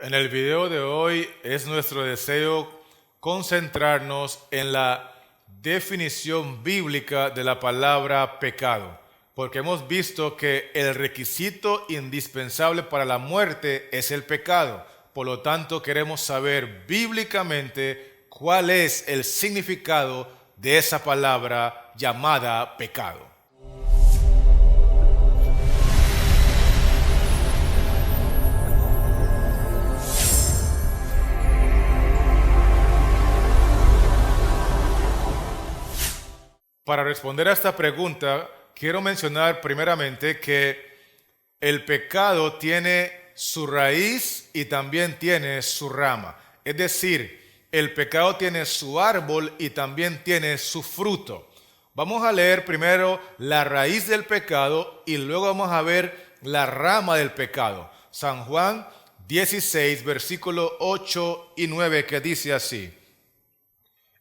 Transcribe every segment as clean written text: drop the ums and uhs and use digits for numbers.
En el video de hoy es nuestro deseo concentrarnos en la definición bíblica de la palabra pecado, porque hemos visto que el requisito indispensable para la muerte es el pecado. Por lo tanto, queremos saber bíblicamente cuál es el significado de esa palabra llamada pecado. Para responder a esta pregunta, quiero mencionar primeramente que el pecado tiene su raíz y también tiene su rama. Es decir, el pecado tiene su árbol y también tiene su fruto. Vamos a leer primero la raíz del pecado y luego vamos a ver la rama del pecado. San Juan 16, versículos 8 y 9, que dice así: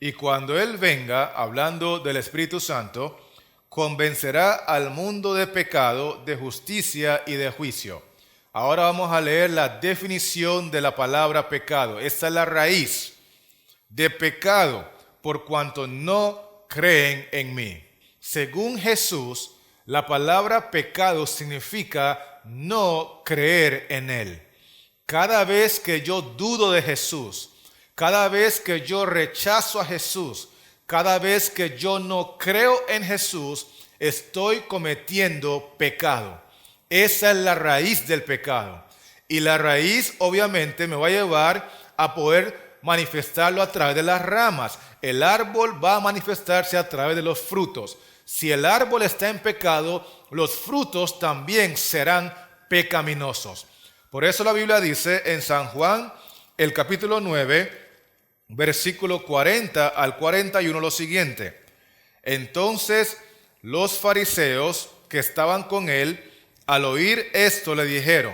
Y cuando Él venga, hablando del Espíritu Santo, convencerá al mundo de pecado, de justicia y de juicio. Ahora vamos a leer la definición de la palabra pecado. Esta es la raíz de pecado, por cuanto no creen en mí. Según Jesús, la palabra pecado significa no creer en Él. Cada vez que yo dudo de Jesús, cada vez que yo rechazo a Jesús, cada vez que yo no creo en Jesús, estoy cometiendo pecado. Esa es la raíz del pecado. Y la raíz obviamente me va a llevar a poder manifestarlo a través de las ramas. El árbol va a manifestarse a través de los frutos. Si el árbol está en pecado, los frutos también serán pecaminosos. Por eso la Biblia dice en San Juan, el capítulo 9, versículo 40 al 41 lo siguiente: Entonces los fariseos que estaban con él, al oír esto, le dijeron: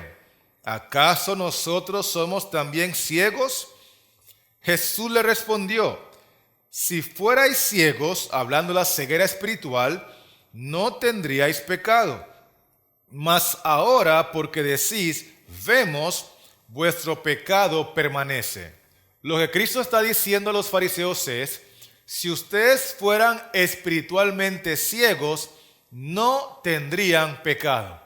¿acaso nosotros somos también ciegos? Jesús le respondió: si fuerais ciegos, hablando de la ceguera espiritual, no tendríais pecado. Mas ahora, porque decís, vemos, vuestro pecado permanece. Lo que Cristo está diciendo a los fariseos es: si ustedes fueran espiritualmente ciegos, no tendrían pecado.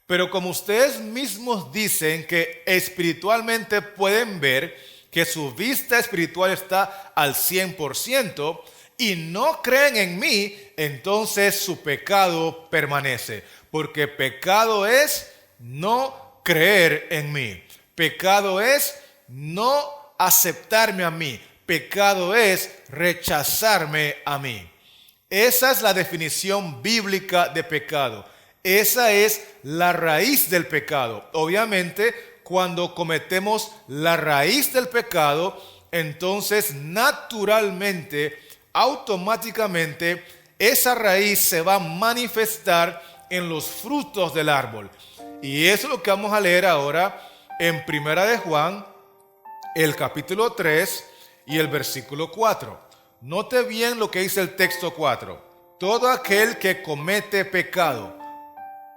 Pero como ustedes mismos dicen que espiritualmente pueden ver, que su vista espiritual está al 100% y no creen en mí, entonces su pecado permanece. Porque pecado es no creer en mí. Pecado es no aceptarme a mí. Pecado es rechazarme a mí. Esa es la definición bíblica de pecado. Esa es la raíz del pecado. Obviamente, cuando cometemos la raíz del pecado, entonces naturalmente, automáticamente, esa raíz se va a manifestar en los frutos del árbol. Y eso es lo que vamos a leer ahora en Primera de Juan, el capítulo 3 y el versículo 4. Note bien lo que dice el texto 4. Todo aquel que comete pecado.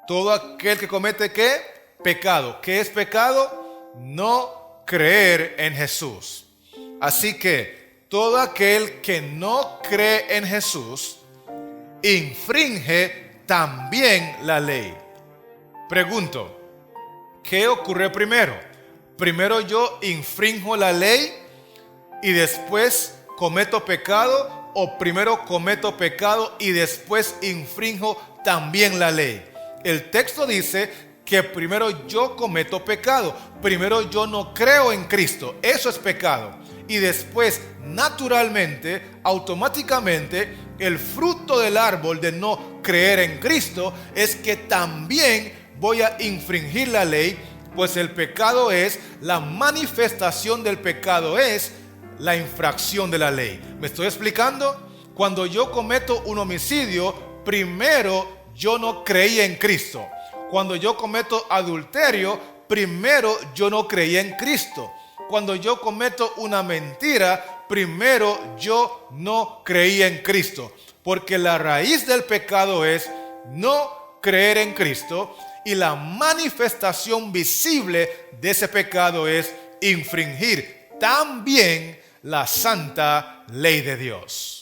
Todo aquel que comete ¿qué? Pecado. ¿Qué es pecado? No creer en Jesús. Así que todo aquel que no cree en Jesús infringe también la ley. Pregunto, ¿qué ocurre primero? ¿Primero yo infrinjo la ley y después cometo pecado? ¿O primero cometo pecado y después infrinjo también la ley? El texto dice que primero yo cometo pecado, primero yo no creo en Cristo, eso es pecado. Y después, naturalmente, automáticamente, el fruto del árbol de no creer en Cristo es que también voy a infringir la ley, pues el pecado es, la manifestación del pecado es la infracción de la ley. ¿Me estoy explicando? Cuando yo cometo un homicidio, primero yo no creí en Cristo. Cuando yo cometo adulterio, primero yo no creí en Cristo. Cuando yo cometo una mentira, primero yo no creí en Cristo. Porque la raíz del pecado es no creer en Cristo y la manifestación visible de ese pecado es infringir también la santa ley de Dios.